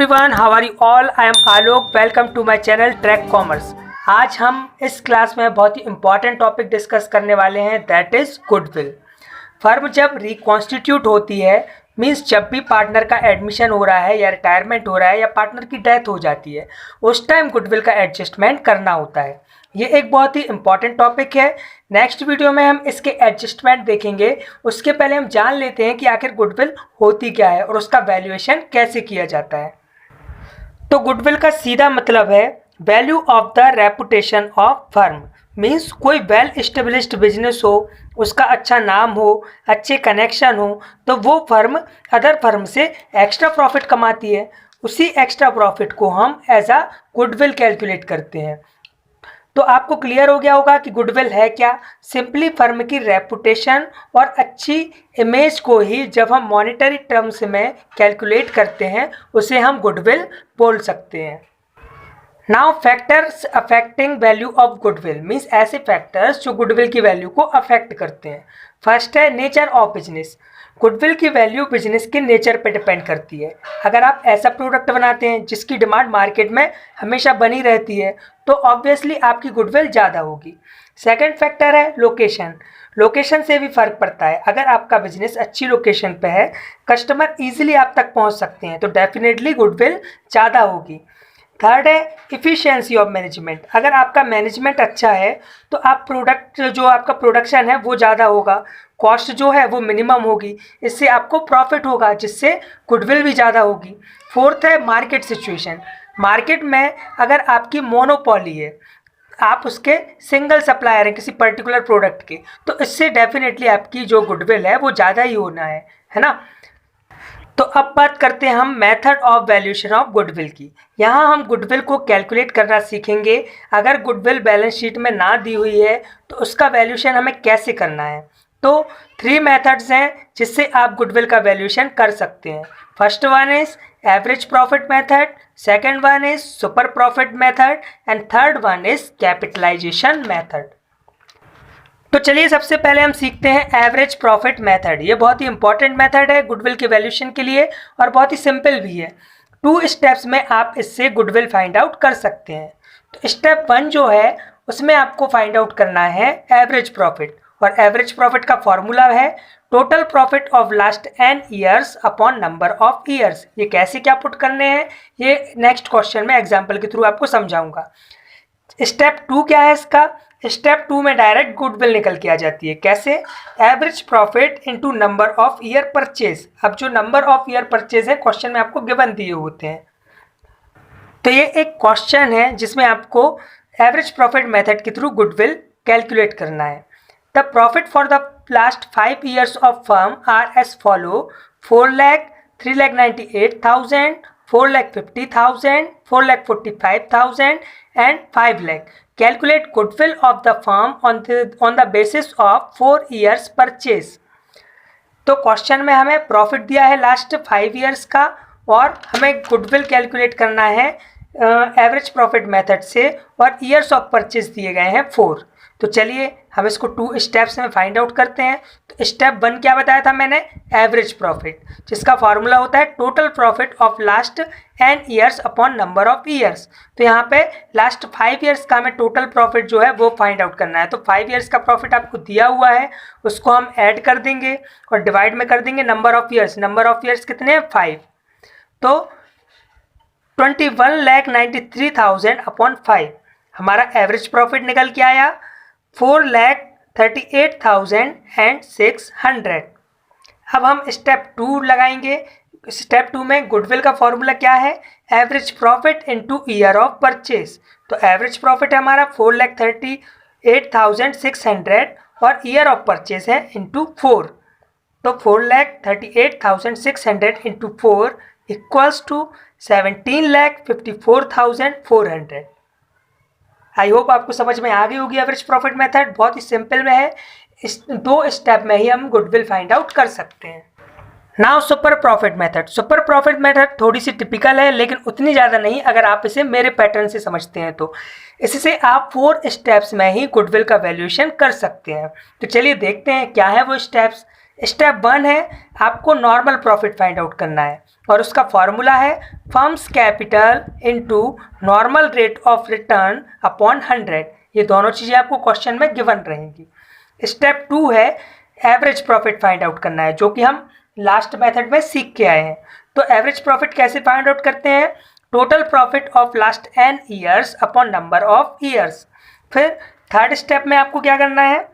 everyone, how are you all? I am Alok. Welcome to my channel Track Commerce. आज हम इस class में बहुत ही इम्पॉर्टेंट टॉपिक डिस्कस करने वाले हैं, दैट इज़ गुडविल। फर्म जब रिकॉन्स्टिट्यूट होती है मीन्स जब भी पार्टनर का एडमिशन हो रहा है या रिटायरमेंट हो रहा है या पार्टनर की डेथ हो जाती है, उस टाइम गुडविल का एडजस्टमेंट करना होता है। ये एक बहुत ही इम्पॉर्टेंट टॉपिक है। नेक्स्ट वीडियो में हम इसके एडजस्टमेंट देखेंगे। उसके पहले हम जान लेते हैं कि आखिर गुडविल होती क्या है और उसका वैल्यूएशन कैसे किया जाता है। तो गुडविल का सीधा मतलब है value of the reputation of firm. Means कोई वेल एस्टेब्लिश्ड बिजनेस हो, उसका अच्छा नाम हो, अच्छे कनेक्शन हो, तो वो फर्म अदर फर्म से एक्स्ट्रा प्रॉफिट कमाती है। उसी एक्स्ट्रा प्रॉफिट को हम एज अ गुडविल कैलकुलेट करते हैं। तो आपको क्लियर हो गया होगा कि गुडविल है क्या। सिंपली फर्म की रेपुटेशन और अच्छी इमेज को ही जब हम मॉनेटरी टर्म्स में कैलकुलेट करते हैं उसे हम गुडविल बोल सकते हैं। Now factors affecting value of goodwill means ऐसे फैक्टर्स जो गुडविल की वैल्यू को अफेक्ट करते हैं। फर्स्ट है नेचर ऑफ बिजनेस। गुडविल की वैल्यू बिजनेस के नेचर पे डिपेंड करती है। अगर आप ऐसा प्रोडक्ट बनाते हैं जिसकी डिमांड मार्केट में हमेशा बनी रहती है तो ऑब्वियसली आपकी गुडविल ज़्यादा होगी। सेकंड फैक्टर है लोकेशन। लोकेशन से भी फ़र्क पड़ता है। अगर आपका बिजनेस अच्छी लोकेशन पे है, कस्टमर ईजिली आप तक पहुंच सकते हैं, तो डेफिनेटली गुडविल ज़्यादा होगी। थर्ड है इफ़िशियंसी ऑफ मैनेजमेंट। अगर आपका मैनेजमेंट अच्छा है तो आप प्रोडक्ट जो आपका प्रोडक्शन है वो ज़्यादा होगा, कॉस्ट जो है वो मिनिमम होगी, इससे आपको प्रॉफिट होगा जिससे गुडविल भी ज़्यादा होगी। फोर्थ है मार्केट सिचुएशन। मार्केट में अगर आपकी मोनोपोली है, आप उसके सिंगल सप्लायर हैं किसी पर्टिकुलर प्रोडक्ट के, तो इससे डेफिनेटली आपकी जो गुडविल है वो ज़्यादा ही होना है ना। तो अब बात करते हैं हम method of valuation of goodwill की। यहाँ हम गुडविल को कैलकुलेट करना सीखेंगे। अगर गुडविल बैलेंस शीट में ना दी हुई है तो उसका वैल्यूएशन हमें कैसे करना है। तो 3 मेथड्स हैं जिससे आप गुडविल का वैल्यूएशन कर सकते हैं। First one is average profit method, second one is super profit method and third one is capitalisation method. तो चलिए सबसे पहले हम सीखते हैं एवरेज प्रॉफिट मेथड। ये बहुत ही इंपॉर्टेंट मेथड है गुडविल के वैल्यूएशन के लिए और बहुत ही सिंपल भी है। 2 स्टेप्स में आप इससे गुडविल फाइंड आउट कर सकते हैं। तो स्टेप 1 जो है उसमें आपको फाइंड आउट करना है एवरेज प्रॉफिट, और एवरेज प्रॉफिट का फॉर्मूला है total profit of last n years upon number of years. ये कैसे क्या पुट करने हैं ये नेक्स्ट क्वेश्चन में एग्जाम्पल के थ्रू आपको समझाऊंगा। स्टेप 2 क्या है इसका। स्टेप 2 में डायरेक्ट गुडविल निकल के आ जाती है। कैसे? Average profit into number of year purchase. अब जो नंबर ऑफ ईयर परचेज है क्वेश्चन में आपको गिवन दिए होते हैं, तो ये एक क्वेश्चन है जिसमें आपको एवरेज प्रॉफिट मेथड के थ्रू गुडविल कैलकुलेट करना है। The profit for the last 5 years of firm are as follow: 4 lakh, 3,98,000, 4,50,000, 4,45,000 and 5 lakh. Calculate goodwill of the firm on the basis of 4 years purchase. तो question में हमें profit दिया है last 5 years का और हमें गुडविल कैलकुलेट करना है एवरेज प्रॉफिट मेथड से, और ईयर्स ऑफ परचेज दिए गए हैं 4। तो चलिए हम इसको 2 स्टेप्स में फाइंड आउट करते हैं। तो स्टेप 1 क्या बताया था मैंने? एवरेज प्रॉफिट, जिसका फार्मूला होता है total profit of last n years upon number of years. तो यहाँ पे लास्ट 5 ईयर्स का हमें टोटल प्रॉफिट जो है वो फाइंड आउट करना है। तो 5 ईयर्स का प्रॉफिट आपको दिया हुआ है, उसको हम ऐड कर देंगे और डिवाइड में कर देंगे number of years. Number of years कितने हैं? 5। तो 21,93,000 अपॉन 5 हमारा एवरेज प्रॉफिट निकल के आया 4,38,600। अब हम स्टेप 2 लगाएंगे। स्टेप 2 में गुडविल का फॉर्मूला क्या है? Average profit into year of purchase. तो एवरेज प्रॉफिट है हमारा 4,38,600 और ईयर ऑफ परचेज है इनटू 4। तो 4,38,600 into 4 equals to 17,54,400। I hope आपको समझ में आ गई होगी एवरेज प्रॉफिट मेथड। बहुत ही सिंपल में है, इस 2 स्टेप में ही हम गुडविल फाइंड आउट कर सकते हैं। Now super profit method. Super profit method थोड़ी सी टिपिकल है लेकिन उतनी ज़्यादा नहीं अगर आप इसे मेरे पैटर्न से समझते हैं तो। इससे आप 4 स्टेप्स में ही गुडविल का वैल्यूएशन कर सकते हैं। तो चलिए देखते हैं क्या है वो स्टेप्स। स्टेप 1 है आपको नॉर्मल प्रॉफिट फाइंड आउट करना है। और उसका फॉर्मूला है firms capital into normal rate of return upon 100। ये दोनों चीज़ें आपको क्वेश्चन में गिवन रहेंगी। स्टेप 2 है एवरेज प्रॉफिट फाइंड आउट करना है, जो कि हम लास्ट मेथड में सीख के आए हैं। तो एवरेज प्रॉफिट कैसे फाइंड आउट करते हैं? Total profit of last n years upon number of years. फिर थर्ड स्टेप में आपको क्या करना है?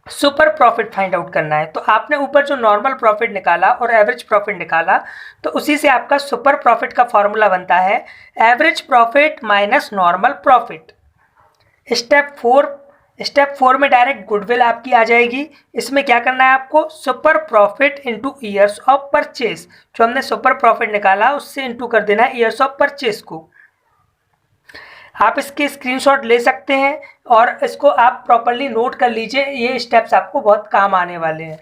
सुपर प्रॉफिट फाइंड आउट करना है। तो आपने ऊपर जो नॉर्मल प्रॉफिट निकाला और एवरेज प्रॉफिट निकाला, तो उसी से आपका सुपर प्रॉफिट का फॉर्मूला बनता है average profit minus normal profit. Step 4 में डायरेक्ट गुडविल आपकी आ जाएगी। इसमें क्या करना है आपको? Super profit into years of purchase. जो हमने सुपर प्रॉफिट निकाला उससे इनटू कर देना है ईयर्स ऑफ परचेज को। आप इसके स्क्रीनशॉट ले सकते हैं और इसको आप प्रॉपर्ली नोट कर लीजिए, ये स्टेप्स आपको बहुत काम आने वाले हैं।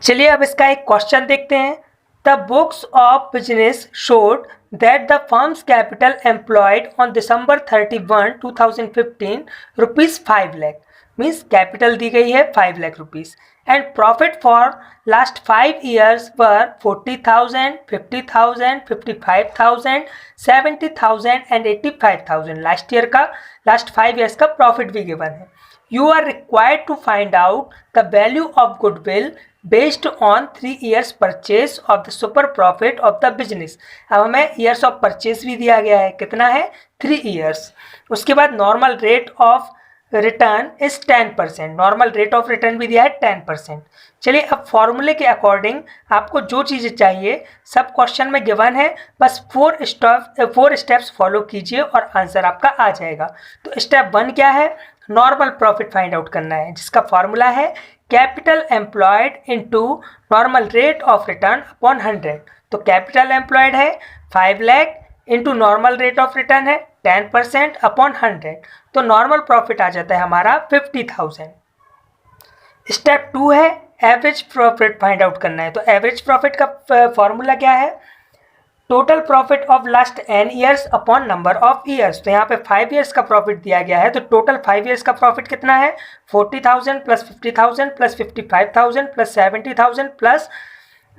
चलिए अब इसका एक क्वेश्चन देखते हैं। The books of business showed that the firm's capital employed on December 31, 2015 rupees 5 lakh, means capital दी गई है 5 lakh rupees, and profit for last 5 years were 40,000, 50,000, 55,000, 70,000 and 85,000। Last year का लास्ट 5 years का प्रॉफिट भी given है। You are required to find out the value of goodwill based on 3 years purchase of the super profit of the business। अब हमें years of purchase भी दिया गया है, कितना है? 3 years। उसके बाद normal rate of return is 10%, normal rate of return भी दिया है 10%। चलिए अब फॉर्मूले के अकॉर्डिंग आपको जो चीज़ें चाहिए सब क्वेश्चन में गिवन है, बस 4 स्टेप्स फॉलो कीजिए और आंसर आपका आ जाएगा। तो स्टेप 1 क्या है? नॉर्मल प्रॉफिट फाइंड आउट करना है, जिसका फॉर्मूला है capital employed into normal rate of return upon 100। तो कैपिटल एम्प्लॉयड है 5 lakh into normal rate of return है 10% अपॉन 100, तो नॉर्मल प्रॉफिट आ जाता है हमारा 50,000। स्टेप 2 है एवरेज प्रॉफिट फाइंड आउट करना है। तो एवरेज प्रॉफिट का फॉर्मूला क्या है? Total profit of last n years upon number of years. तो यहाँ पे 5 ईयर्स का प्रॉफिट दिया गया है, तो टोटल 5 ईयर्स का प्रॉफिट कितना है? 40,000 plus 50,000 plus 55,000 plus 70,000 plus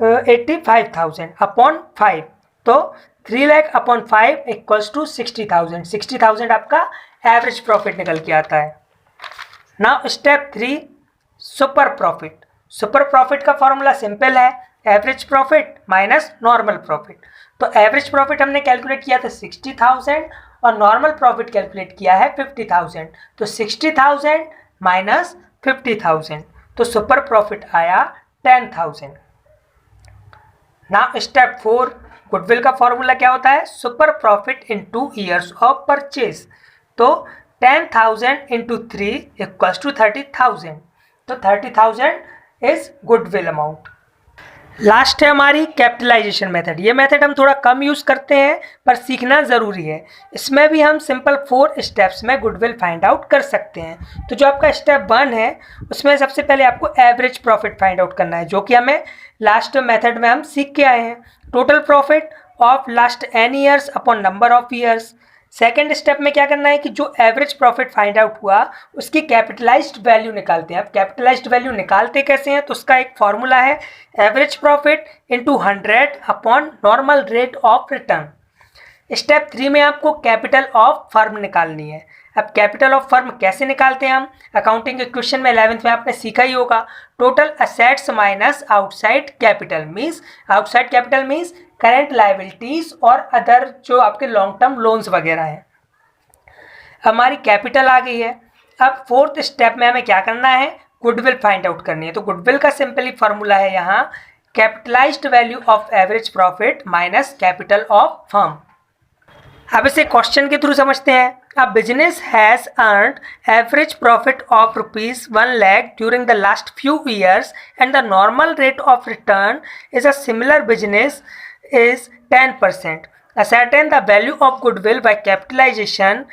85,000 upon 5। तो 3 लाख अपॉन 5 इक्वल्स टू 60,000। 60,000 आपका एवरेज प्रॉफिट निकल के आता है। Now step 3 super profit. Super profit का फॉर्मूला सिंपल है, average profit minus normal profit. तो एवरेज प्रॉफिट हमने कैलकुलेट किया था 60,000 और नॉर्मल प्रॉफिट कैलकुलेट किया है 50,000। तो 60,000 माइनस 50,000, तो सुपर प्रॉफिट आया 10,000। नाउ स्टेप 4 गुडविल का फॉर्मूला क्या होता है? Super profit into years of purchase. तो 10,000 इंटू 3 इक्वल्स टू 30,000। तो 30,000 इज गुडविल अमाउंट। लास्ट है हमारी कैपिटलाइजेशन मेथड। ये मेथड हम थोड़ा कम यूज़ करते हैं पर सीखना ज़रूरी है। इसमें भी हम सिंपल 4 स्टेप्स में गुडविल फाइंड आउट कर सकते हैं। तो जो आपका स्टेप 1 है उसमें सबसे पहले आपको एवरेज प्रॉफिट फाइंड आउट करना है, जो कि हमें लास्ट मेथड में हम सीख के आए हैं। Total profit of last n years upon number of years. Second step में क्या करना है कि जो एवरेज प्रॉफिट फाइंड आउट हुआ उसकी कैपिटलाइज्ड वैल्यू निकालते हैं। अब कैपिटलाइज्ड वैल्यू निकालते कैसे हैं? तो उसका एक फॉर्मूला है average profit into 100 upon normal rate of return. Step 3 में आपको कैपिटल ऑफ फर्म निकालनी है। अब कैपिटल ऑफ फर्म कैसे निकालते हैं हम? अकाउंटिंग के क्वेश्चन में 11th में आपने सीखा ही होगा। Total assets minus outside capital means, outside capital means current liabilities और अदर जो आपके लॉन्ग टर्म लोन्स वगैरह हैं। हमारी कैपिटल आ गई है। अब 4th स्टेप में हमें क्या करना है? गुडविल फाइंड आउट करनी है। तो गुडविल का सिंपली फॉर्मूला है यहाँ capitalised value of average profit minus capital of firm. अब इसे क्वेश्चन के थ्रू समझते हैं। A business has earned average profit of rupees 1 lakh during the last few years and the normal rate of return is a similar business is 10%. Ascertain the value of goodwill by capitalization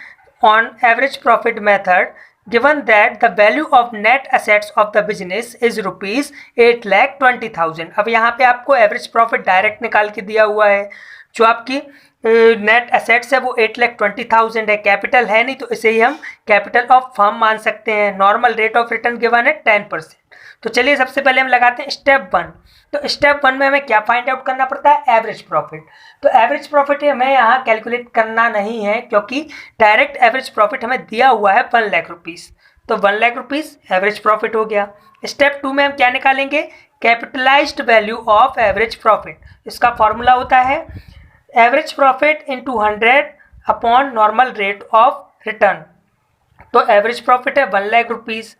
on average profit method given that the value of net assets of the business is rupees 8,20,000। अब यहाँ पे आपको average profit direct निकाल के दिया हुआ है। जो आपकी नेट एसेट्स है वो 8,20,000 है, कैपिटल है नहीं, तो इसे ही हम कैपिटल ऑफ फर्म मान सकते हैं। Normal rate of return given है 10%। तो चलिए सबसे पहले हम लगाते हैं स्टेप 1। तो स्टेप 1 में हमें क्या फाइंड आउट करना पड़ता है? Average profit. तो एवरेज प्रॉफिट हमें यहाँ कैलकुलेट करना नहीं है, क्योंकि डायरेक्ट एवरेज प्रॉफिट हमें दिया हुआ है 1 लाख रुपीज़। तो 1 लाख रुपीज़ एवरेज प्रॉफिट हो गया। स्टेप 2 में हम क्या निकालेंगे? Capitalised value of average profit. इसका फॉर्मूला होता है average profit into 100 upon normal rate of return. तो एवरेज प्रॉफिट है 1 लाख रुपीज़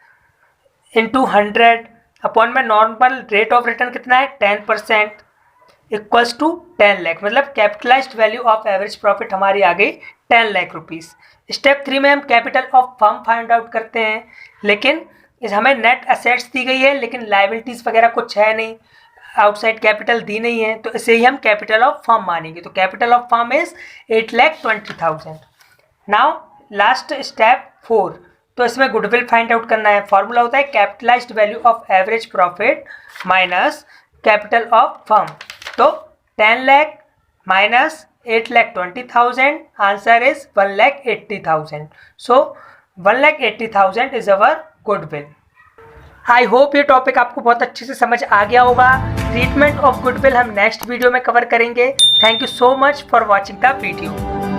इंटू 100 अपॉन में नॉर्मल रेट ऑफ रिटर्न कितना है 10% इक्वल्स टू 10 लाख। मतलब capitalised value of average profit हमारी आ गई 10 लाख रुपीज़। स्टेप 3 में हम capital of firm find out करते हैं, लेकिन हमें नेट एसेट्स दी गई है लेकिन लाइबिलिटीज़ वगैरह कुछ है नहीं, आउटसाइड कैपिटल दी नहीं है, तो इसे ही हम कैपिटल ऑफ फर्म मानेंगे। तो capital of firm is 8,20,000। Now last step 4, तो इसमें गुडविल फाइंड आउट करना है। फॉर्मूला होता है capitalised value of average profit minus capital of firm. तो 10 lakh minus 8,20,000, answer is 1,80,000। So 1,80,000 is our goodwill. I hope ये टॉपिक आपको बहुत अच्छे से समझ आ गया होगा। ट्रीटमेंट ऑफ गुडविल हम नेक्स्ट वीडियो में कवर करेंगे। Thank you so much for watching the video.